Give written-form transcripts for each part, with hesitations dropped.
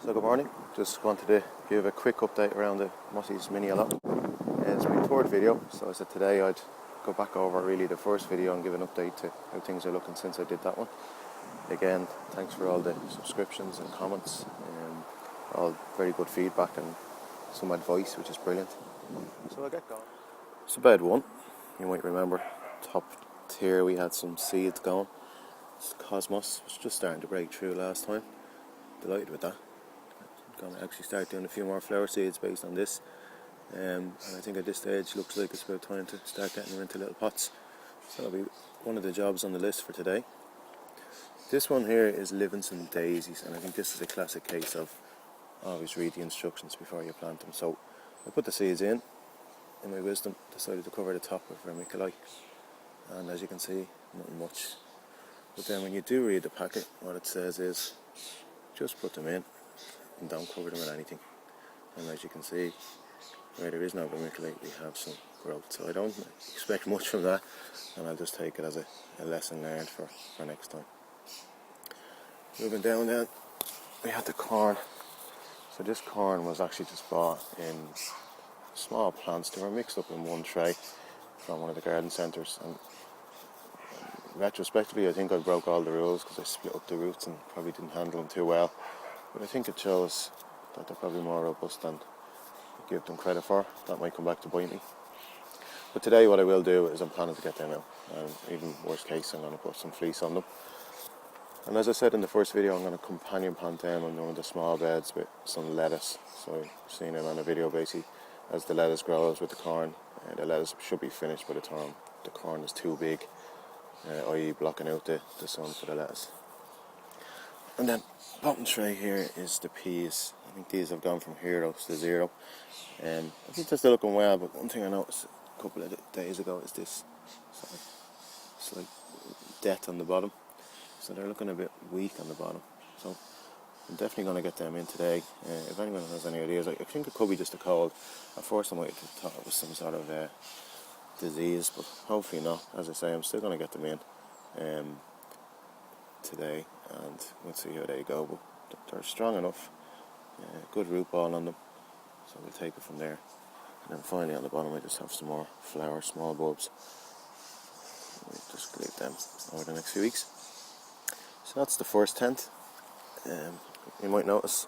So good morning, just wanted to give a quick update around the Mossy's mini allotment. It's my third video, so I said today I'd go back over really the first video and give an update to how things are looking since I did that one. Again, thanks for all the subscriptions and comments, all very good feedback and some advice, which is brilliant. So I'll get going. So bed one, you might remember, top tier we had some seeds going. It's Cosmos, was just starting to break through last time. Delighted with that. Going to actually start doing a few more flower seeds based on this, and I think at this stage looks like it's about time to start getting them into little pots. So that'll be one of the jobs on the list for today. This one here is Livingston Daisies, and I think this is a classic case of always read the instructions before you plant them. So I put the seeds in my wisdom, decided to cover the top with vermiculite, and as you can see, nothing much. But then when you do read the packet, what it says is just put them in and don't cover them with anything. And as you can see, where there is no vermiculite, we have some growth. So I don't expect much from that, and I'll just take it as a lesson learned for next time. Moving down then, we had the corn. So this corn was actually just bought in small plants. They were mixed up in one tray from one of the garden centres, and retrospectively I think I broke all the rules because I split up the roots and probably didn't handle them too well. But I think it shows that they're probably more robust than I give them credit for. That might come back to bite me. But today what I will do is I'm planning to get them out, and even worst case I'm going to put some fleece on them. And as I said in the first video, I'm going to companion plant them on one of the small beds with some lettuce. So I've seen it on a video basically as the lettuce grows with the corn. The lettuce should be finished by the time the corn is too big, i.e. blocking out the sun for the lettuce. And then bottom tray here is the peas. I think these have gone from hero to zero. I think they're still looking well, but one thing I noticed a couple of days ago is this slight death on the bottom. So they're looking a bit weak on the bottom. So I'm definitely going to get them in today. If anyone has any ideas, I think it could be just a cold. At first I might have thought it was some sort of disease, but hopefully not. As I say, I'm still going to get them in today, and we'll see how they go. But they're strong enough, good root ball on them, so we'll take it from there. And then finally on the bottom I just have some more flower, small bulbs. We'll just leave them over the next few weeks. So that's the first tent. You might notice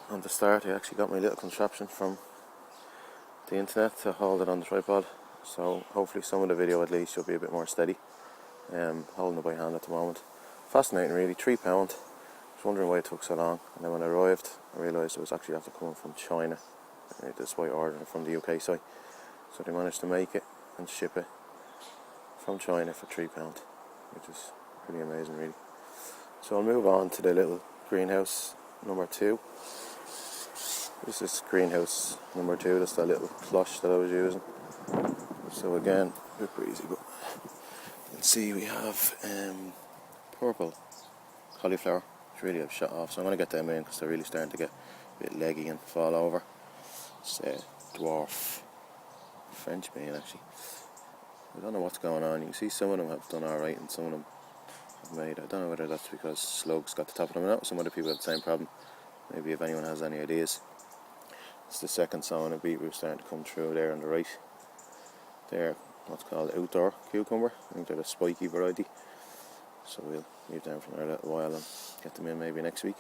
on the start I actually got my little contraption from the internet to hold it on the tripod, so hopefully some of the video at least will be a bit more steady. Holding it by hand at the moment. Fascinating really, £3. I was wondering why it took so long, and then when I arrived I realised it was actually after coming from China. That's why I ordered it from the UK site. So they managed to make it and ship it from China for £3, which is pretty amazing really. So I'll move on to the little greenhouse number 2. This is greenhouse number 2, that's that little plush that I was using. So again, a bit breezy, but you can see we have purple cauliflower, which really have shot off. So I'm going to get them in because they're really starting to get a bit leggy and fall over. It's a dwarf French bean actually. I don't know what's going on. You can see some of them have done alright and some of them made. I don't know whether that's because slugs got the top of them or not. Some other people have the same problem. Maybe if anyone has any ideas. It's the second sown of beetroot starting to come through there on the right. They're what's called outdoor cucumber. I think they're the spiky variety. So we'll leave them for a little while and get them in maybe next week.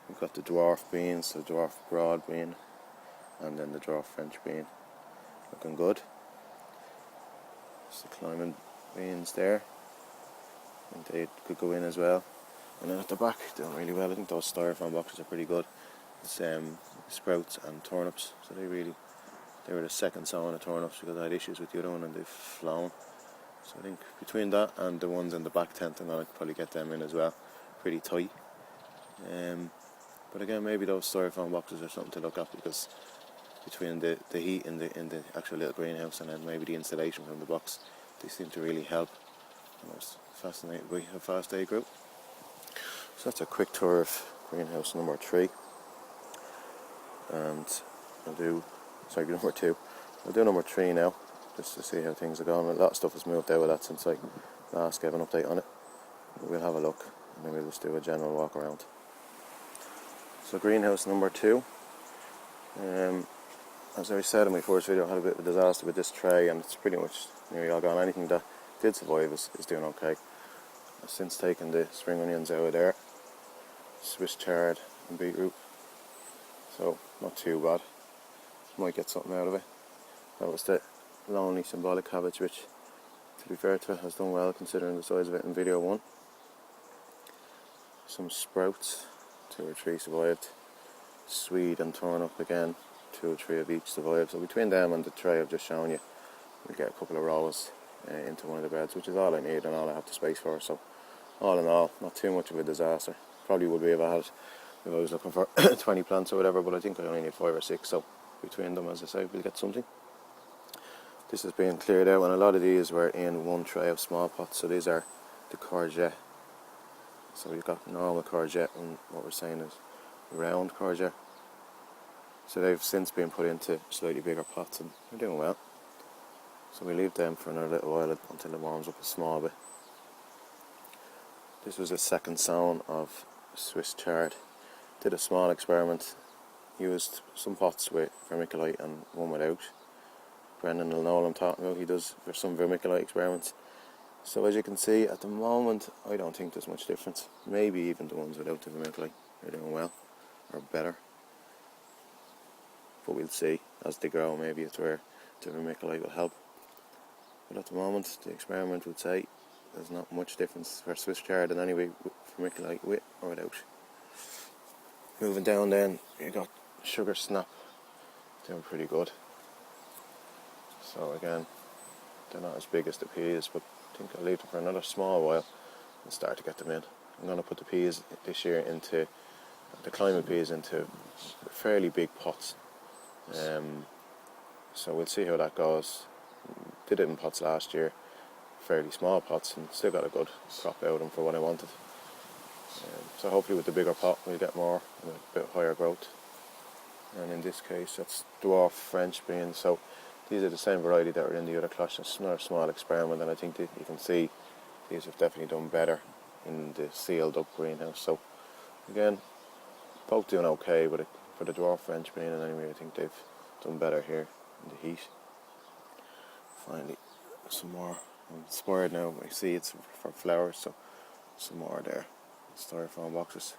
We've got the dwarf beans, the dwarf broad bean, and then the dwarf French bean. Looking good. There's the climbing beans there. I think they could go in as well. And then at the back, doing really well. I think those styrofoam boxes are pretty good. It's sprouts and turnips. So they were the second sowing of turnips because I had issues with the other one and they've flown. So I think between that and the ones in the back tent, I'm going to probably get them in as well. Pretty tight. But again, maybe those styrofoam boxes are something to look at, because between the heat in the actual little greenhouse and then maybe the insulation from the box, they seem to really help. I was fascinated by how fast they grew. So that's a quick tour of greenhouse number 3. And number 2. I'll do number 3 now, just to see how things are going. A lot of stuff has moved out of that since I last gave an update on it. But we'll have a look, and then we'll just do a general walk around. So greenhouse number 2. As I said in my first video, I had a bit of a disaster with this tray, and it's pretty much nearly all gone. Anything that did survive is doing okay. I've since taken the spring onions out of there, Swiss chard and beetroot, so not too bad. Might get something out of it. That was the lonely symbolic cabbage, which, to be fair to it, has done well considering the size of it in video 1. Some sprouts, 2 or 3 survived. Swede and turnip again, 2 or 3 of each survived. So between them and the tray I've just shown you, we'll get a couple of rows into one of the beds, which is all I need and all I have the space for. So all in all, not too much of a disaster. Probably would be if I was looking for 20 plants or whatever, but I think I only need 5 or 6. So between them, as I say, we'll get something. This is being cleared out, and a lot of these were in one tray of small pots. So these are the courgette. So we've got normal courgette, and what we're saying is round courgette. So they've since been put into slightly bigger pots, and they're doing well. So we leave them for another little while until it warms up a small bit. This was a second sown of Swiss chard. Did a small experiment. Used some pots with vermiculite and one without. Brendan will know what I'm talking about. He does for some vermiculite experiments. So as you can see, at the moment, I don't think there's much difference. Maybe even the ones without the vermiculite are doing well, or better. But we'll see as they grow. Maybe it's where the vermiculite will help. But at the moment, the experiment would say there's not much difference for Swiss chard in any way, vermiculite with or without. Moving down then, you got sugar snap, doing pretty good. So again, they're not as big as the peas, but I think I'll leave them for another small while and start to get them in. I'm going to put the peas this year into, the climate peas into fairly big pots. So we'll see how that goes. Did it in pots last year, fairly small pots, and still got a good crop out of them for what I wanted. So hopefully with the bigger pot we'll get more and a bit higher growth. And in this case that's dwarf French beans. So these are the same variety that were in the other clutch. It's another small experiment, and I think that you can see these have definitely done better in the sealed up greenhouse. So again, both doing okay, but for the dwarf French bean and anyway, I think they've done better here in the heat. Finally, some more. I'm inspired now by seeds for flowers, so some more there. Styrofoam boxes.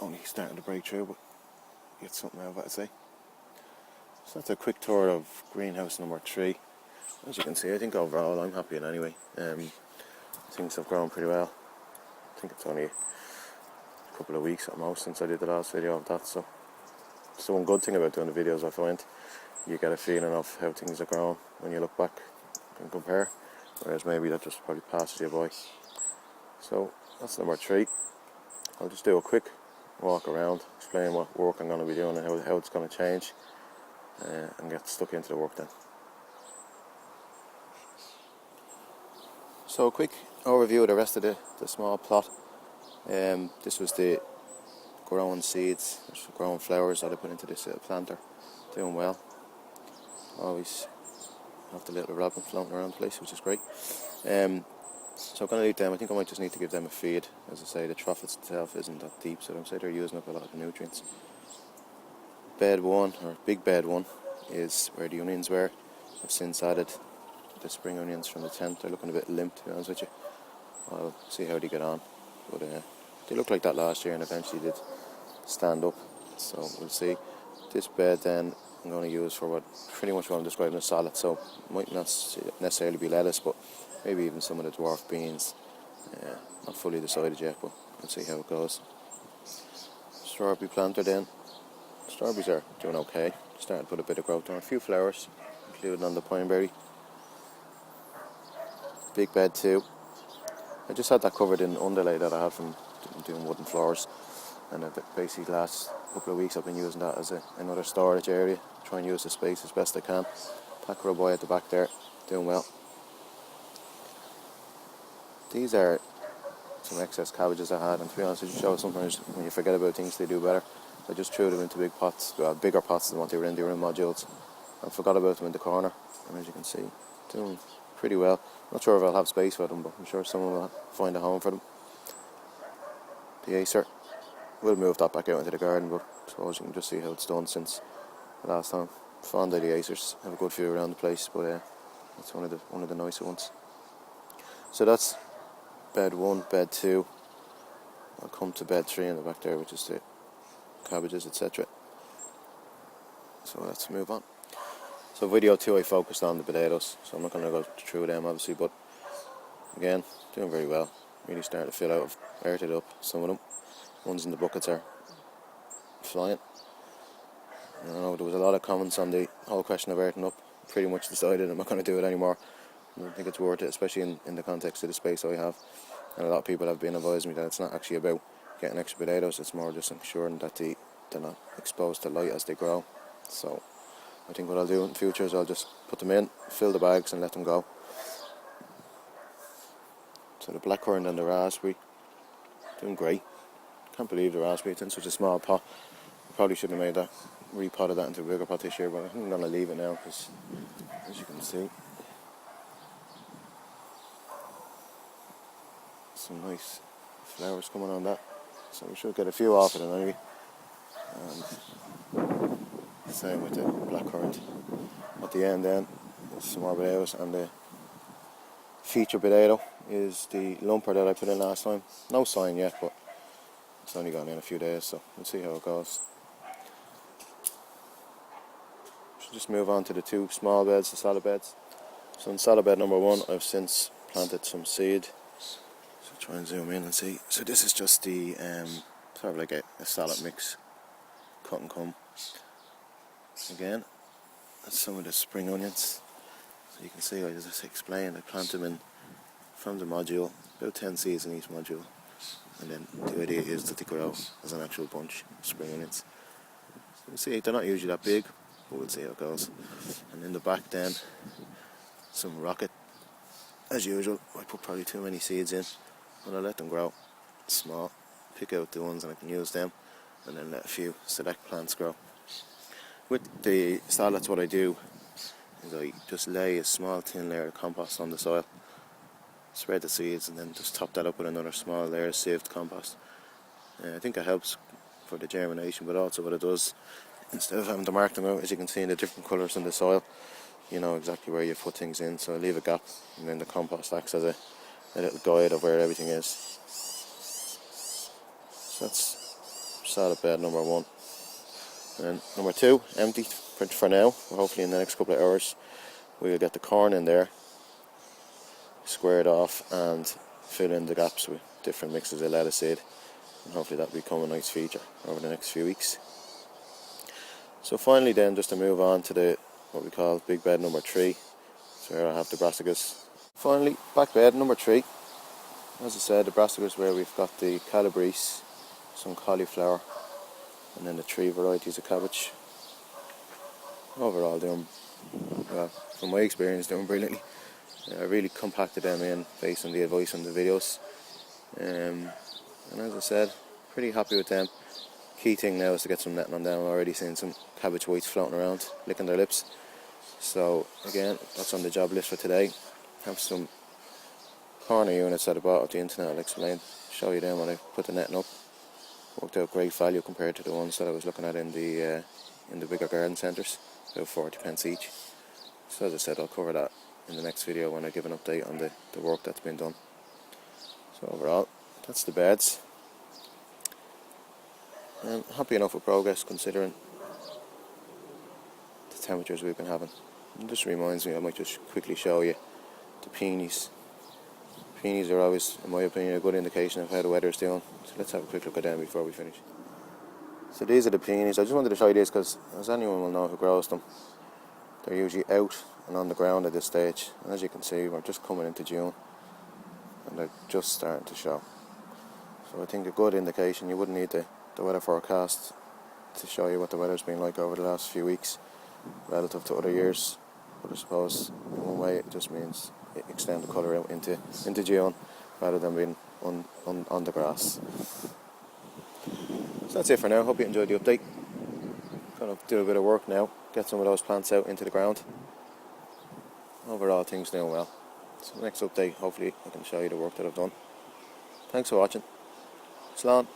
Only starting to break through, but get something out of it, I'd say. So that's a quick tour of greenhouse number 3. As you can see, I think overall I'm happy in anyway. Things have grown pretty well. I think it's only a couple of weeks at most since I did the last video of that. So it's the one good thing about doing the videos, I find. You get a feeling of how things are growing when you look back and compare. Whereas maybe that just probably passes you by. So that's number 3. I'll just do a quick walk around, explain what work I'm going to be doing and how it's going to change, and get stuck into the work then. So a quick overview of the rest of the small plot. This was the growing seeds, growing flowers that I put into this planter. Doing well. Always have the little robin floating around the place, which is great. So I'm going to leave them. I think I might just need to give them a feed. As I say, the trough itself isn't that deep, so I'm saying they're using up a lot of the nutrients. Bed 1, or big bed 1, is where the onions were. I've since added the spring onions from the tent. They're looking a bit limp, to be honest with you. I'll see how they get on. But they looked like that last year and eventually did stand up. So we'll see. This bed then I'm going to use for pretty much what I'm describing as salad. So it might not necessarily be lettuce, but maybe even some of the dwarf beans. Not fully decided yet, but we'll see how it goes. Strawberry planter then. Strawberries are doing okay. Starting to put a bit of growth on. A few flowers, including on the pineberry. Big bed 2. I just had that covered in underlay that I had from doing wooden floors. And basically the last couple of weeks I've been using that as another storage area. Try and use the space as best I can. Packer boy at the back there, doing well. These are some excess cabbages I had, and to be honest, it just shows sometimes when you forget about things they do better. I just threw them into big pots, bigger pots than what they were in the room modules, and forgot about them in the corner. And as you can see, doing pretty well. Not sure if I'll have space for them, but I'm sure someone will find a home for them. The Acer, We'll move that back out into the garden, but I suppose you can just see how it's done since the last time. Fond of the acers, have a good view around the place, but it's one of the nicer ones. So that's bed 1, bed 2. I'll come to bed 3 in the back there, which is the cabbages, etc. So let's move on. So video 2 I focused on the potatoes, so I'm not going to go through them obviously, but again, doing very well. Really starting to fill out, I've earthed up some of them. Ones in the buckets are flying. I know there was a lot of comments on the whole question of earthing up. Pretty much decided I'm not going to do it anymore. I don't think it's worth it, especially in the context of the space I have. And a lot of people have been advising me that it's not actually about getting extra potatoes, it's more just ensuring that they're not exposed to light as they grow. So I think what I'll do in the future is I'll just put them in, fill the bags and let them go. So the blackcurrant and the raspberry, doing great. Can't believe the raspberry, it's in such a small pot. Probably should have made that, repotted that into a bigger pot this year, but I think I'm going to leave it now because, as you can see, some nice flowers coming on that. So we should get a few off it anyway. And same with the blackcurrant. At the end then, there's some more potatoes, and the feature potato is the lumper that I put in last time. No sign yet, but it's only gone in a few days, so we'll see how it goes. Should just move on to the 2 small beds, the salad beds. So in salad bed number 1, I've since planted some seed. So try and zoom in and see. So this is just the sort of like a salad mix, cut and come. Again, that's some of the spring onions. So you can see, I just explained, I plant them in from the module, about 10 seeds in each module, and then the idea is that they grow as an actual bunch of spring onions. So you see, they're not usually that big, but we'll see how it goes. And in the back then, some rocket. As usual, I put probably too many seeds in, and I let them grow small, pick out the ones and I can use them, and then let a few select plants grow. With the salads, what I do is I just lay a small thin layer of compost on the soil, spread the seeds, and then just top that up with another small layer of sieved compost. I think it helps for the germination, but also what it does, instead of having to mark them out, as you can see in the different colours in the soil, you know exactly where you put things in, so I leave a gap, and then the compost acts as a little guide of where everything is. So that's salad bed number 1. And number 2, empty for now. Hopefully in the next couple of hours we'll get the corn in there, square it off and fill in the gaps with different mixes of lettuce seed, and hopefully that'll become a nice feature over the next few weeks. So finally then, just to move on to the what we call big bed number 3. So here I have the brassicas. Finally, back bed number 3. As I said, the brassicas, where we've got the calabrese, some cauliflower, and then the 3 varieties of cabbage. Overall doing, well, from my experience, doing brilliantly. I really compacted them in based on the advice on the videos. And as I said, pretty happy with them. Key thing now is to get some netting on them. I'm already seeing some cabbage whites floating around, licking their lips. So again, that's on the job list for today. Have some corner units at the bottom of the internet. I'll explain, show you them when I put the netting up. Worked out great value compared to the ones that I was looking at in the bigger garden centres, about 40p each. So as I said, I'll cover that in the next video when I give an update on the work that's been done. So overall, that's the beds. And happy enough with progress considering the temperatures we've been having. It just reminds me, I might just quickly show you the peonies. Peonies are always, in my opinion, a good indication of how the weather is doing. So let's have a quick look at them before we finish. So these are the peonies. I just wanted to show you these because, as anyone will know who grows them, they're usually out and on the ground at this stage. And as you can see, we're just coming into June and they're just starting to show. So I think a good indication. You wouldn't need the weather forecast to show you what the weather's been like over the last few weeks relative to other years. But I suppose in one way it just means extend the colour out into June rather than being on the grass. So that's it for now. Hope you enjoyed the update. Gonna do a bit of work now, get some of those plants out into the ground. Overall things doing well. So next update, hopefully I can show you the work that I've done. Thanks for watching. Slán.